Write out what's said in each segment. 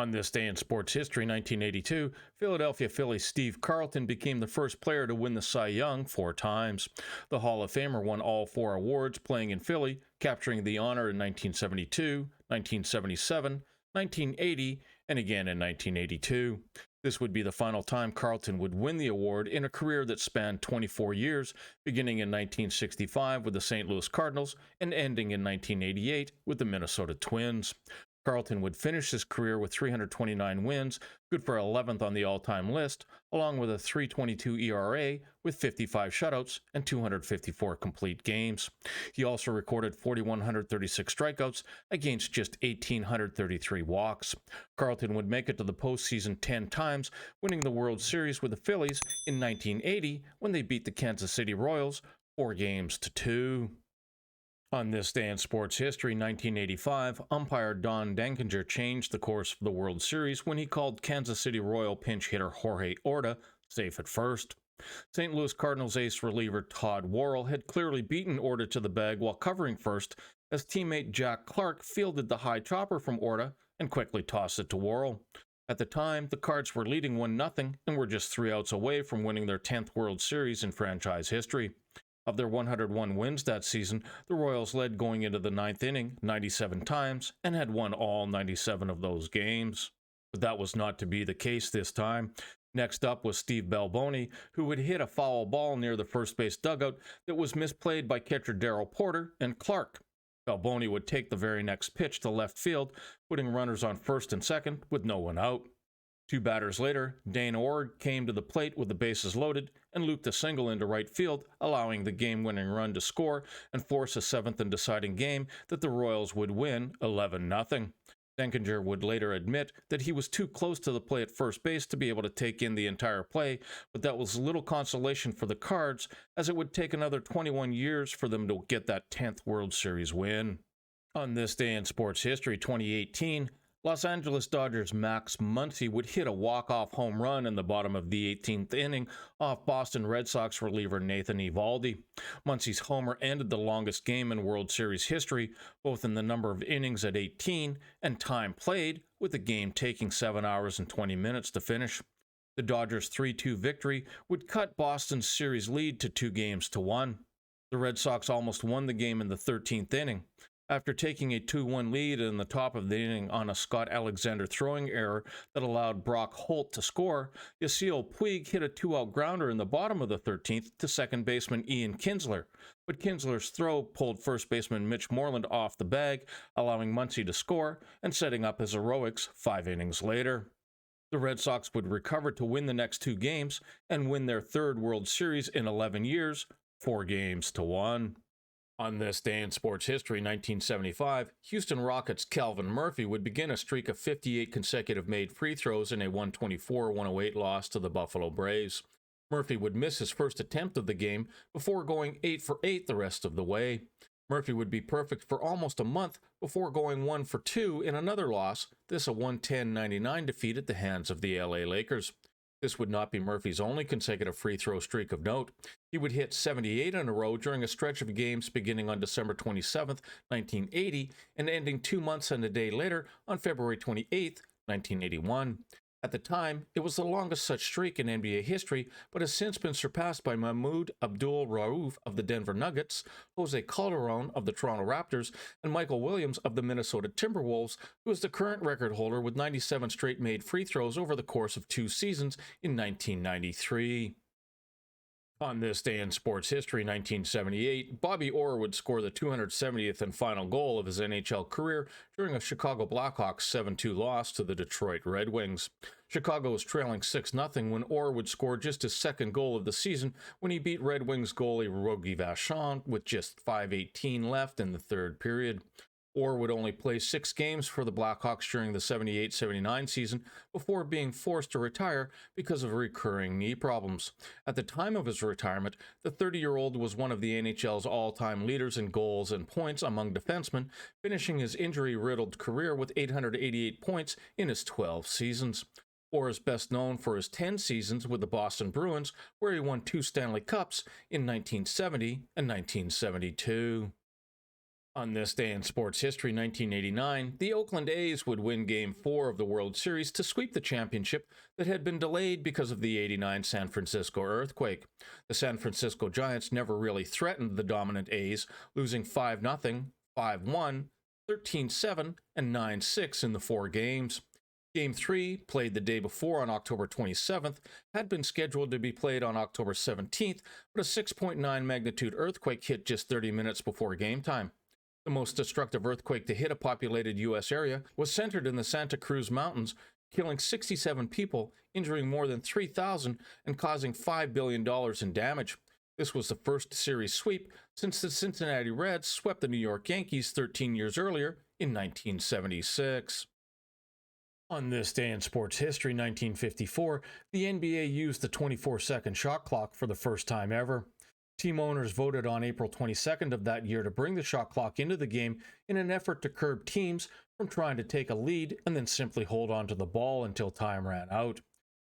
On this day in sports history, 1982, Philadelphia Phillies Steve Carlton became the first player to win the Cy Young 4 times. The Hall of Famer won all 4 awards playing in Philly, capturing the honor in 1972, 1977, 1980, and again in 1982. This would be the final time Carlton would win the award in a career that spanned 24 years, beginning in 1965 with the St. Louis Cardinals and ending in 1988 with the Minnesota Twins. Carlton would finish his career with 329 wins, good for 11th on the all-time list, along with a 3.22 ERA with 55 shutouts and 254 complete games. He also recorded 4,136 strikeouts against just 1,833 walks. Carlton would make it to the postseason 10 times, winning the World Series with the Phillies in 1980 when they beat the Kansas City Royals 4-2. On this day in sports history, 1985, umpire Don Denkinger changed the course of the World Series when he called Kansas City Royal pinch hitter Jorge Orta safe at first. St. Louis Cardinals ace reliever Todd Worrell had clearly beaten Orta to the bag while covering first as teammate Jack Clark fielded the high chopper from Orta and quickly tossed it to Worrell. At the time, the Cards were leading 1-0 and were just 3 outs away from winning their 10th World Series in franchise history. Of their 101 wins that season, the Royals led going into the 9th inning 97 times and had won all 97 of those games. But that was not to be the case this time. Next up was Steve Balboni, who would hit a foul ball near the first base dugout that was misplayed by catcher Darrell Porter and Clark. Balboni would take the very next pitch to left field, putting runners on first and second with no one out. 2 batters later, Dane Org came to the plate with the bases loaded and looped a single into right field, allowing the game-winning run to score and force a 7th and deciding game that the Royals would win 11-0. Denkinger would later admit that he was too close to the play at first base to be able to take in the entire play, but that was little consolation for the Cards, as it would take another 21 years for them to get that 10th World Series win. On this day in sports history, 2018, Los Angeles Dodgers' Max Muncy would hit a walk-off home run in the bottom of the 18th inning off Boston Red Sox reliever Nathan Eovaldi. Muncy's homer ended the longest game in World Series history, both in the number of innings at 18 and time played, with the game taking 7 hours and 20 minutes to finish. The Dodgers' 3-2 victory would cut Boston's series lead to 2-1. The Red Sox almost won the game in the 13th inning. After taking a 2-1 lead in the top of the inning on a Scott Alexander throwing error that allowed Brock Holt to score, Yasiel Puig hit a 2-out grounder in the bottom of the 13th to second baseman Ian Kinsler, but Kinsler's throw pulled first baseman Mitch Moreland off the bag, allowing Muncy to score and setting up his heroics 5 innings later. The Red Sox would recover to win the next 2 games and win their 3rd World Series in 11 years, 4-1. On this day in sports history, 1975, Houston Rockets' Calvin Murphy would begin a streak of 58 consecutive made free throws in a 124-108 loss to the Buffalo Braves. Murphy would miss his first attempt of the game before going 8 for 8 the rest of the way. Murphy would be perfect for almost a month before going 1 for 2 in another loss, this a 110-99 defeat at the hands of the LA Lakers. This would not be Murphy's only consecutive free throw streak of note. He would hit 78 in a row during a stretch of games beginning on December 27, 1980, and ending 2 months and a day later on February 28, 1981. At the time, it was the longest such streak in NBA history, but has since been surpassed by Mahmoud Abdul-Rauf of the Denver Nuggets, Jose Calderon of the Toronto Raptors, and Michael Williams of the Minnesota Timberwolves, who is the current record holder with 97 straight made free throws over the course of 2 seasons in 1993. On this day in sports history, 1978, Bobby Orr would score the 270th and final goal of his NHL career during a Chicago Blackhawks 7-2 loss to the Detroit Red Wings. Chicago was trailing 6-0 when Orr would score just his 2nd goal of the season when he beat Red Wings goalie Rogie Vachon with just 5:18 left in the 3rd period. Orr would only play 6 games for the Blackhawks during the 78-79 season before being forced to retire because of recurring knee problems. At the time of his retirement, the 30-year-old was one of the NHL's all-time leaders in goals and points among defensemen, finishing his injury-riddled career with 888 points in his 12 seasons. Orr is best known for his 10 seasons with the Boston Bruins, where he won 2 Stanley Cups in 1970 and 1972. On this day in sports history, 1989, the Oakland A's would win Game 4 of the World Series to sweep the championship that had been delayed because of the '89 San Francisco earthquake. The San Francisco Giants never really threatened the dominant A's, losing 5-0, 5-1, 13-7, and 9-6 in the four games. Game 3, played the day before on October 27th, had been scheduled to be played on October 17th, but a 6.9 magnitude earthquake hit just 30 minutes before game time. The most destructive earthquake to hit a populated U.S. area was centered in the Santa Cruz Mountains, killing 67 people, injuring more than 3,000, and causing $5 billion in damage. This was the first series sweep since the Cincinnati Reds swept the New York Yankees 13 years earlier in 1976. On this day in sports history, 1954, the NBA used the 24-second shot clock for the first time ever. Team owners voted on April 22nd of that year to bring the shot clock into the game in an effort to curb teams from trying to take a lead and then simply hold on to the ball until time ran out.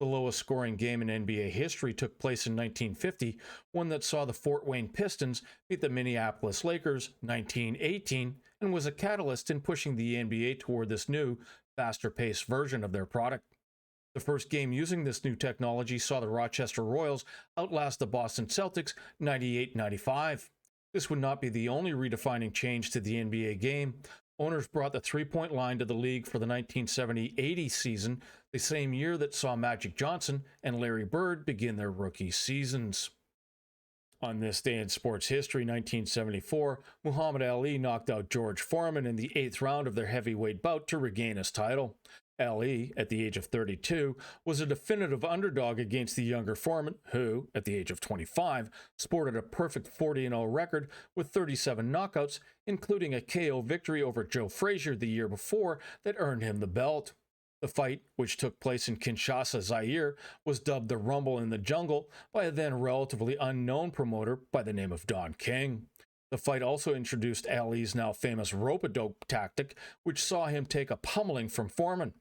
The lowest scoring game in NBA history took place in 1950, one that saw the Fort Wayne Pistons beat the Minneapolis Lakers 19-18, and was a catalyst in pushing the NBA toward this new, faster-paced version of their product. The first game using this new technology saw the Rochester Royals outlast the Boston Celtics 98-95. This would not be the only redefining change to the NBA game. Owners brought the three-point line to the league for the 1970-80 season, the same year that saw Magic Johnson and Larry Bird begin their rookie seasons. On this day in sports history, 1974, Muhammad Ali knocked out George Foreman in the 8th round of their heavyweight bout to regain his title. Ali, at the age of 32, was a definitive underdog against the younger Foreman, who, at the age of 25, sported a perfect 40-0 record with 37 knockouts, including a KO victory over Joe Frazier the year before that earned him the belt. The fight, which took place in Kinshasa, Zaire, was dubbed the Rumble in the Jungle by a then relatively unknown promoter by the name of Don King. The fight also introduced Ali's now famous rope-a-dope tactic, which saw him take a pummeling from Foreman.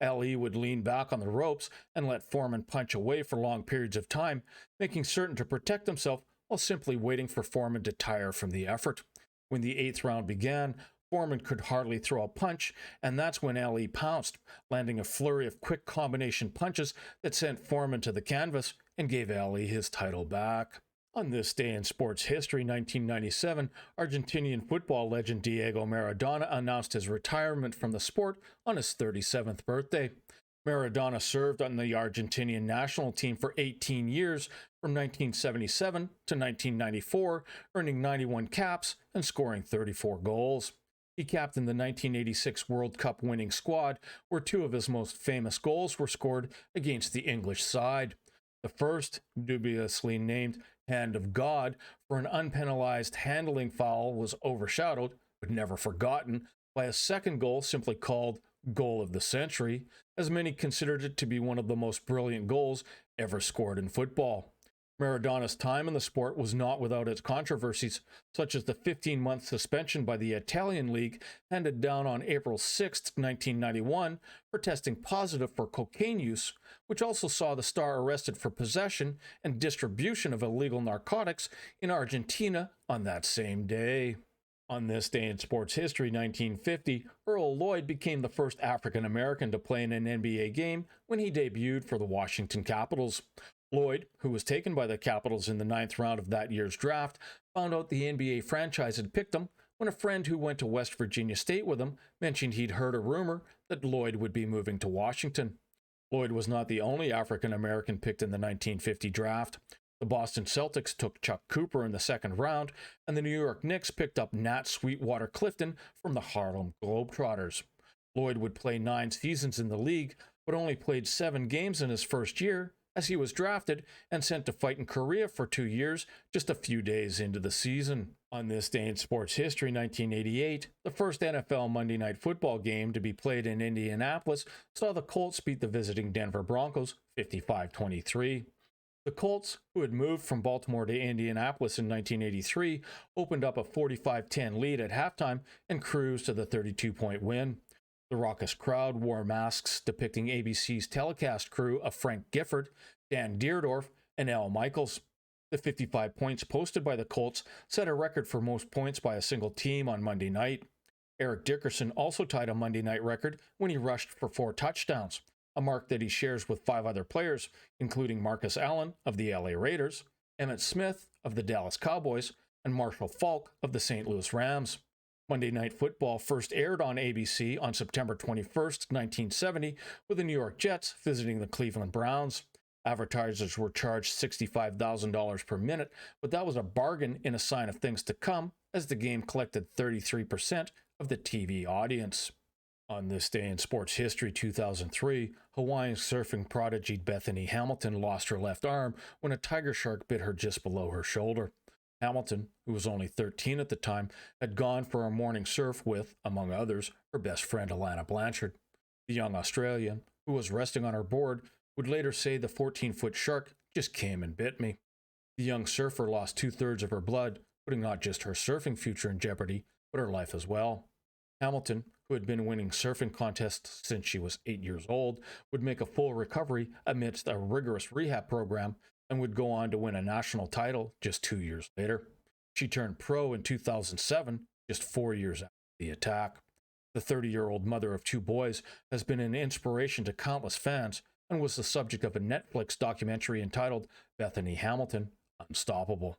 Ali would lean back on the ropes and let Foreman punch away for long periods of time, making certain to protect himself while simply waiting for Foreman to tire from the effort. When the 8th round began, Foreman could hardly throw a punch, and that's when Ali pounced, landing a flurry of quick combination punches that sent Foreman to the canvas and gave Ali his title back. On this day in sports history, 1997, Argentinian football legend Diego Maradona announced his retirement from the sport on his 37th birthday. Maradona served on the Argentinian national team for 18 years, from 1977 to 1994, earning 91 caps and scoring 34 goals. He captained the 1986 World Cup winning squad, where two of his most famous goals were scored against the English side. The first, dubiously named Hand of God for an unpenalized handling foul, was overshadowed, but never forgotten, by a second goal simply called Goal of the Century, as many considered it to be one of the most brilliant goals ever scored in football. Maradona's time in the sport was not without its controversies, such as the 15-month suspension by the Italian League handed down on April 6, 1991, for testing positive for cocaine use, which also saw the star arrested for possession and distribution of illegal narcotics in Argentina on that same day. On this day in sports history, 1950, Earl Lloyd became the first African American to play in an NBA game when he debuted for the Washington Capitals. Lloyd, who was taken by the Capitals in the 9th round of that year's draft, found out the NBA franchise had picked him when a friend who went to West Virginia State with him mentioned he'd heard a rumor that Lloyd would be moving to Washington. Lloyd was not the only African American picked in the 1950 draft. The Boston Celtics took Chuck Cooper in the 2nd round, and the New York Knicks picked up Nat Sweetwater Clifton from the Harlem Globetrotters. Lloyd would play 9 seasons in the league, but only played 7 games in his first year, as he was drafted and sent to fight in Korea for 2 years, just a few days into the season. On this day in sports history, 1988, the first NFL Monday Night Football game to be played in Indianapolis saw the Colts beat the visiting Denver Broncos 55-23. The Colts, who had moved from Baltimore to Indianapolis in 1983, opened up a 45-10 lead at halftime and cruised to the 32-point win. The raucous crowd wore masks depicting ABC's telecast crew of Frank Gifford, Dan Deerdorf, and Al Michaels. The 55 points posted by the Colts set a record for most points by a single team on Monday night. Eric Dickerson also tied a Monday night record when he rushed for 4 touchdowns, a mark that he shares with 5 other players, including Marcus Allen of the LA Raiders, Emmitt Smith of the Dallas Cowboys, and Marshall Faulk of the St. Louis Rams. Monday Night Football first aired on ABC on September 21st, 1970, with the New York Jets visiting the Cleveland Browns. Advertisers were charged $65,000 per minute, but that was a bargain in a sign of things to come, as the game collected 33% of the TV audience. On this day in sports history, 2003, Hawaiian surfing prodigy Bethany Hamilton lost her left arm when a tiger shark bit her just below her shoulder. Hamilton, who was only 13 at the time, had gone for a morning surf with, among others, her best friend Alana Blanchard. The young Australian, who was resting on her board, would later say the 14-foot shark just came and bit me. The young surfer lost 2/3 of her blood, putting not just her surfing future in jeopardy, but her life as well. Hamilton, who had been winning surfing contests since she was 8 years old, would make a full recovery amidst a rigorous rehab program and would go on to win a national title just 2 years later. She turned pro in 2007, just 4 years after the attack. The 30-year-old mother of 2 boys has been an inspiration to countless fans and was the subject of a Netflix documentary entitled Bethany Hamilton, Unstoppable.